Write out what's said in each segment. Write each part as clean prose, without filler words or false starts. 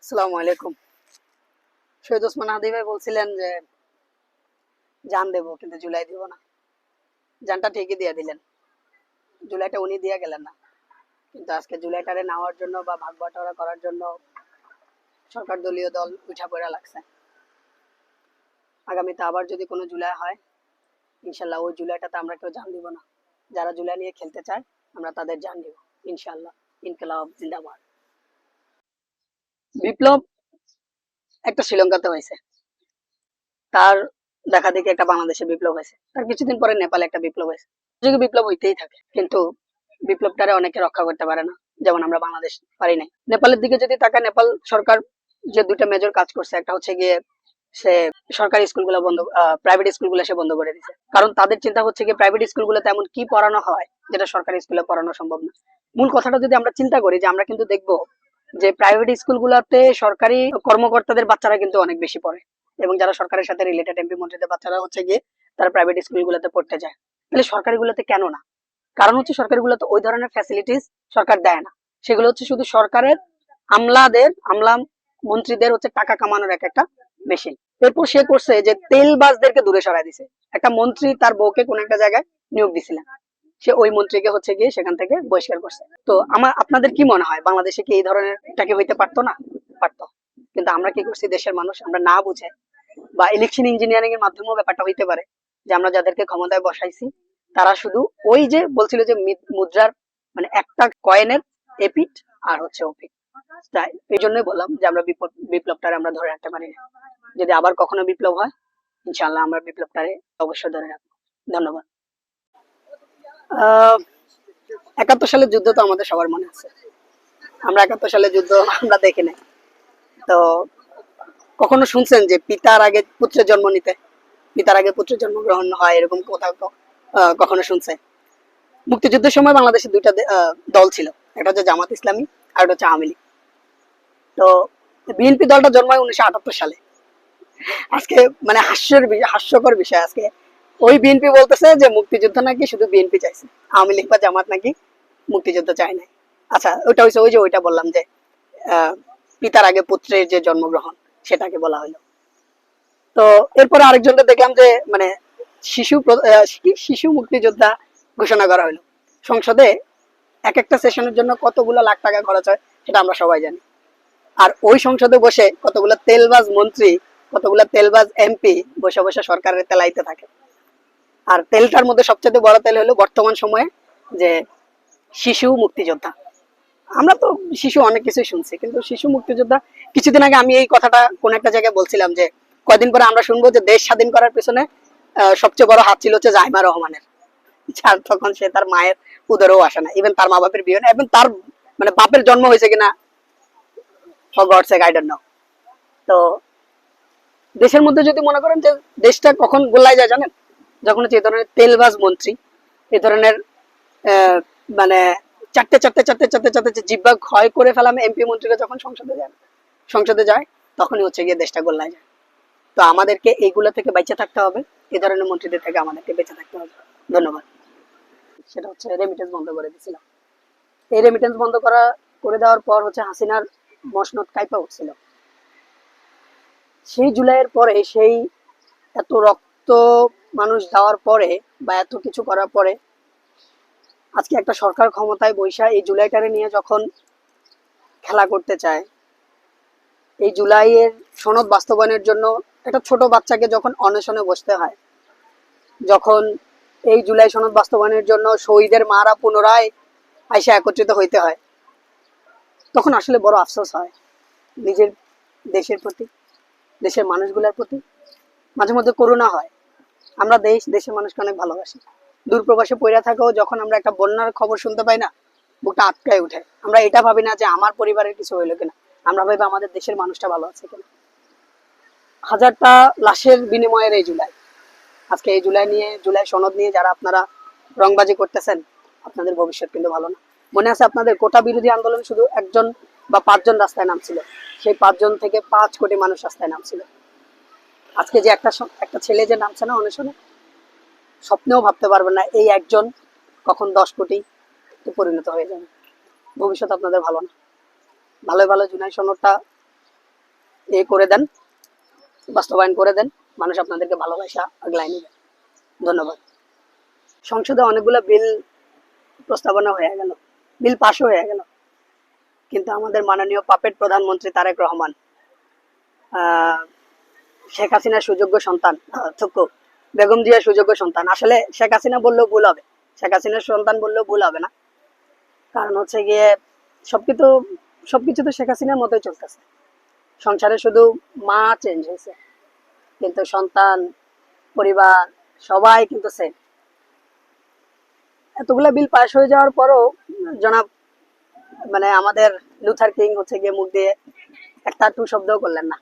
আসসালামু আলাইকুম। শহীদ ওসমান হাদি ভাই বলছিলেন যে জান দেব কিন্তু জুলাই দিব না। জানটা ঠিকই দিয়ে দিলেন, জুলাইটা উনি দিয়ে গেলেন না। কিন্তু আজকে জুলাইটারে নেওয়ার জন্য বা ভাগ বাটোয়ারা করার জন্য সরকার দলীয় দল উঠা পড়া লাগছে। আগামীতে আবার যদি কোনো জুলাই হয়, ইনশাল্লাহ ওই জুলাইটাতে আমরা কেউ জান দিব না। যারা জুলাই নিয়ে খেলতে চায় আমরা তাদের জান দিব ইনশাল্লাহ। ইনকলাব জিন্দাবাদ। বিপ্লব একটা শ্রীলঙ্কাতে হয়েছে, তার দেখা দেখি একটা বাংলাদেশে বিপ্লব হয়েছে, তার কিছুদিন পরে নেপালে একটা বিপ্লব হয়েছে। যুগে বিপ্লব হইতেই থাকে, কিন্তু বিপ্লবটারে অনেকে রক্ষা করতে পারে না, যেমন আমরা বাংলাদেশ পারি নাই। নেপালের দিকে যদি তাকায়, নেপাল সরকার যে দুইটা মেজর কাজ করছে, একটা হচ্ছে গিয়ে সে সরকারি স্কুলগুলো বন্ধ, প্রাইভেট স্কুলগুলো সে বন্ধ করে দিছে। কারণ তাদের চিন্তা হচ্ছে গিয়ে প্রাইভেট স্কুলগুলো তেমন কি পড়ানো হয় যেটা সরকারি স্কুলে পড়ানো সম্ভব না। মূল কথাটা যদি আমরা চিন্তা করি, যে আমরা কিন্তু দেখবো যে প্রাইভেট স্কুলগুলোতে সরকারি কর্মকর্তাদের বাচ্চারা কিন্তু অনেক বেশি পড়ে, এবং যারা সরকারের সাথে রিলেটেড এমপি মন্ত্রীদের বাচ্চারা হচ্ছে গিয়ে তারা প্রাইভেট স্কুলগুলোতে পড়তে যায়। তাহলে সরকারিগুলোতে কেন না? কারণ হচ্ছে সরকারিগুলোতে ওই ধরনের ফ্যাসিলিটিস সরকার দেয় না। সেগুলো হচ্ছে শুধু সরকারের আমলা মন্ত্রীদের হচ্ছে টাকা কামানোর এক একটা মেশিন। এরপর সে করছে যে তেলবাজদেরকে দূরে সরাই দিছে। একটা মন্ত্রী তার বউকে কোন একটা জায়গায় নিয়োগ দিছিলেন, সে ওই মন্ত্রীকে হচ্ছে গিয়ে সেখান থেকে বহিষ্কার করছে। তো আপনাদের কি মনে হয়, বাংলাদেশে কি এই ধরনের কি হইতে পারতো না? পারতো। কিন্তু আমরা কি করছি, দেশের মানুষ আমরা না বুঝে, বা ইলেকশন ইঞ্জিনিয়ারিং এর মাধ্যমেও ব্যাপারটা হইতে পারে, যে আমরা যাদেরকে ক্ষমতায় বসাইছি তারা শুধু ওই যে বলছিল যে মুদ্রার মানে একটা কয়েনের এপিট আর হচ্ছে ওপিট। তাই এই জন্যই বললাম যে আমরা বিপ্লবটারে আমরা ধরে রাখতে পারি না। যদি আবার কখনো বিপ্লব হয়, ইনশাল্লাহ আমরা বিপ্লবটারে অবশ্যই ধরে রাখবো। ধন্যবাদ। আহ 71 সালের যুদ্ধ তো আমাদের সবার মনে আছে। আমরা 71 সালের যুদ্ধ আমরা দেখি নাই। তো কখনো শুনছেন যে পিতার আগে পুত্রের জন্ম নিতে, পিতার আগে পুত্রের জন্মগ্রহণ হয়, এরকম কোথাও কখনো শুনছে? মুক্তিযুদ্ধের সময় বাংলাদেশে দুইটা দল ছিল, একটা হচ্ছে জামাত ইসলামী আর একটা হচ্ছে আওয়ামী লীগ। তো বিএনপি দলটা জন্মায় 1978 সালে। আজকে মানে হাস্যকর বিষয়, আজকে ওই বিএনপি বলতেছে যে মুক্তিযুদ্ধ নাকি শুধু বিএনপি চাইছে, আওয়ামী লীগ বা জামাত নাকি মুক্তিযুদ্ধ চায় নাই। আচ্ছা, ওইটা হচ্ছে ওই যে ওইটা বললাম যে আহ পিতার আগে পুত্রের যে জন্মগ্রহণ, সেটাকে বলা হলো। তো এরপরে আরেকজনকে দেখলাম যে মানে শিশু মুক্তিযোদ্ধা ঘোষণা করা হলো। সংসদে এক একটা সেশনের জন্য কতগুলো লাখ টাকা খরচ হয় সেটা আমরা সবাই জানি। আর ওই সংসদে বসে কতগুলো তেলবাজ মন্ত্রী, কতগুলো তেলবাজ এমপি বসে বসে সরকারের তেলাইতে থাকে। আর তেলটার মধ্যে সবচেয়ে বড় তেল হলো বর্তমান সময়ে যে শিশু মুক্তিযোদ্ধা। আমরা তো শিশু অনেক কিছুই শুনছি, কিন্তু শিশু মুক্তিযোদ্ধা, কিছুদিন আগে আমি এই কথাটা কোন একটা জায়গায় বলছিলাম যে কয়দিন পরে আমরা শুনবো যে দেশ স্বাধীন করার পেছনে সবচেয়ে বড় হাত ছিল হচ্ছে জাইমা রহমানের, যার তখন সে তার মায়ের উদরেও আসে না, ইভেন তার মা বাপের বিয়ে না, এবং তার মানে বাপের জন্ম হয়েছে কিনা for God sake I don't know. তো দেশের মধ্যে যদি মনে করেন যে দেশটা কখন গোল্লায় যায় জানেন, যখন হচ্ছে এই ধরনের তেলবাজ মন্ত্রী, এই ধরনের মানে চারটে চারটে চারটে চারটে চারটে যে জিব্বা ক্ষয় করে ফেলাম এমপি মন্ত্রীরা যখন সংসদে যায় তখনই হচ্ছে গিয়ে দেশটা গোল্লায় যায়। তো আমাদেরকে এইগুলো থেকে বেঁচে থাকতে হবে, এই ধরনের মন্ত্রীদের থেকে আমাদেরকে বেঁচে থাকতে হবে। ধন্যবাদ। সেটা হচ্ছে রেমিটেন্স বন্ধ করে দিয়েছিলাম। এই রেমিটেন্স বন্ধ করে দেওয়ার পর হচ্ছে হাসিনার মসনদ কাইপা উঠছিল। সেই জুলাইয়ের পরে, সেই এত রক্ত মানুষ দেওয়ার পরে বা এত কিছু করার পরে আজকে একটা সরকার ক্ষমতায় বৈশা এই জুলাইটারে নিয়ে যখন খেলা করতে চায়, এই জুলাইয়ের সনদ বাস্তবায়নের জন্য একটা ছোট বাচ্চাকে যখন অনশনে বসতে হয়, যখন এই জুলাই সনদ বাস্তবায়নের জন্য শহীদের মারা পুনরায় আইসা একত্রিত হইতে হয়, তখন আসলে বড় আফসোস হয় নিজের দেশের প্রতি, দেশের মানুষগুলোর প্রতি। মাঝে মধ্যে করুণা হয়। আমরা দেশের মানুষকে অনেক ভালোবাসি। দূর প্রবাসে পড়ে থাকেও যখন আমরা একটা বন্যার খবর শুনতে পাই না, বুকটা আটকায় উঠে। আমরা এটা ভাবি না যে আমার পরিবারের কিছু হইলো কিনা, আমরা ভাবি আমাদের দেশের মানুষটা ভালো আছে কিনা। হাজারটা লাশের বিনিময়ের এই জুলাই, আজকে এই জুলাই নিয়ে, জুলাই সনদ নিয়ে যারা আপনারা রংবাজি করতেছেন, আপনাদের ভবিষ্যৎ কিন্তু ভালো না। মনে আছে আপনাদের কোটা বিরোধী আন্দোলন শুধু একজন বা 5 জন রাস্তায় নামছিল, সেই 5 জন থেকে 5 কোটি মানুষ রাস্তায় নামছিল। আজকে যে একটা ছেলে যে নামছে না অনশনে, স্বপ্নেও ভাবতে পারবেন না এই একজন কখন 10 কোটি পরিণত হয়ে যাবে। ভবিষ্যৎ আপনাদের ভালো না। ভালো ভালো জুলাই সনদটা করে দেন, বাস্তবায়ন করে দেন, মানুষ আপনাদেরকে ভালোবাসা আগলায় নেবে। ধন্যবাদ। সংসদে অনেকগুলো বিল প্রস্তাবনা হয়ে গেল, বিল পাশও হয়ে গেল, কিন্তু আমাদের মাননীয় পাপেট প্রধানমন্ত্রী তারেক রহমান শেখ হাসিনার সুযোগ্য সন্তান, থুকু বেগম জিয়ার সুযোগ্য সন্তান। আসলে শেখ হাসিনা বললেও ভুল হবে, শেখ হাসিনার সন্তান বললেও ভুল হবে না, কারণ হচ্ছে গিয়ে সবকিছু সবকিছু তো শেখ হাসিনার মতোই চলতেছে। সংসারে শুধু মা চেঞ্জ হয়েছে, কিন্তু সন্তান, পরিবার সবাই কিন্তু সেম। এতগুলা বিল পাস হয়ে যাওয়ার পরও জনাব আমাদের লুথার কিং হচ্ছে গিয়ে মুখ দিয়ে একটা টু শব্দও করলেন না,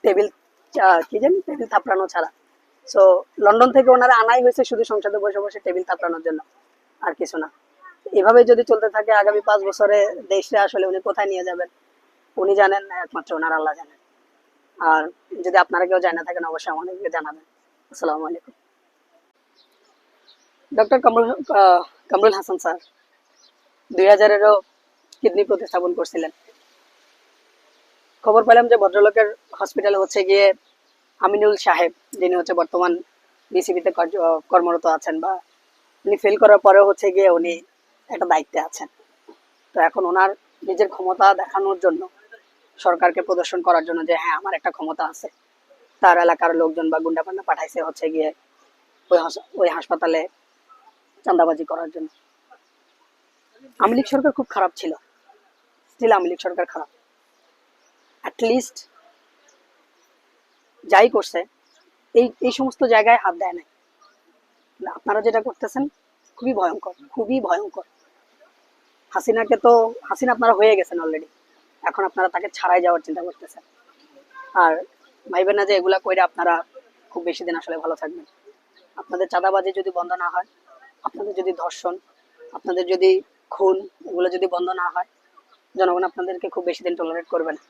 টেবিল কি জানি টেবিল থাপড়ানো ছাড়া। সো লন্ডন থেকে ওনারা আনাই হয়েছে শুধু সংসদে বসে বসে টেবিল থাপড়ানোর জন্য, আর কিছু না। এভাবে যদি চলতে থাকে আগামী 5 বছরে দেশটা আসলে উনি কোথায় নিয়ে যাবেন উনি জানেন, একমাত্র ওনার আল্লাহ জানেন। আর যদি আপনারা কেউ জানা থাকেন অবশ্যই আমাদেরকে জানাবেন। আসসালামু আলাইকুম। ডক্টর কামরুল হাসান স্যার 2000-এরও কিডনি প্রতিস্থাপন করছিলেন। খবর পেলাম যে ভদ্রলোকের হসপিটালে হচ্ছে গিয়ে আমিনুল সাহেব, যিনি হচ্ছে বর্তমান বিসিবিতে কর্মরত আছেন, বা উনি ফেল করার পরেও হচ্ছে গিয়ে উনি একটা দায়িত্বে আছেন। তো এখন ওনার নিজের ক্ষমতা দেখানোর জন্য, সরকারকে প্রদর্শন করার জন্য যে হ্যাঁ আমার একটা ক্ষমতা আছে, তার এলাকার লোকজন বা গুন্ডাপান্ডা পাঠাইছে হচ্ছে গিয়ে ওই হাসপাতালে চাঁদাবাজি করার জন্য। আওয়ামী লীগ সরকার খুব খারাপ ছিল, স্টিল আওয়ামী লীগ সরকার খারাপ। অ্যাটলিস্ট যাই করছে এই সমস্ত জায়গায় হাত দেয় নাই। আপনারা যেটা করতেছেন খুবই ভয়ঙ্কর, খুবই ভয়ঙ্কর। হাসিনা আপনারা হয়ে গেছেন অলরেডি, এখন আপনারা তাকে ছাড়াই যাওয়ার চিন্তা করতেছেন। আর ভাইবেন না যে এগুলা কইরা আপনারা খুব বেশি দিন আসলে ভালো থাকবেন। আপনাদের চাঁদাবাজি যদি বন্ধ না হয়, আপনাদের যদি ধর্ষণ, আপনাদের যদি খুন, এগুলো যদি বন্ধ না হয়, জনগণ আপনাদেরকে খুব বেশি দিন টলারেট করবে না।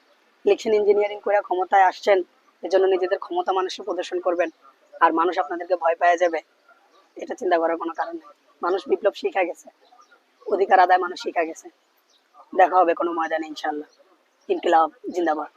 ইলেকশন ইঞ্জিনিয়ারিং করে ক্ষমতায় আসছেন, এজন্য নিজেদের ক্ষমতা মানুষকে প্রদর্শন করবেন, আর মানুষ আপনাদেরকে ভয় পেয়ে যাবে, এটা চিন্তা করার কোনো কারণ নেই। মানুষ বিপ্লব শিখা গেছে, অধিকার আদায় মানুষ শিখা গেছে। দেখা হবে কোনো ময়দানে ইনশাল্লাহ। ইনকিলাব জিন্দাবাদ।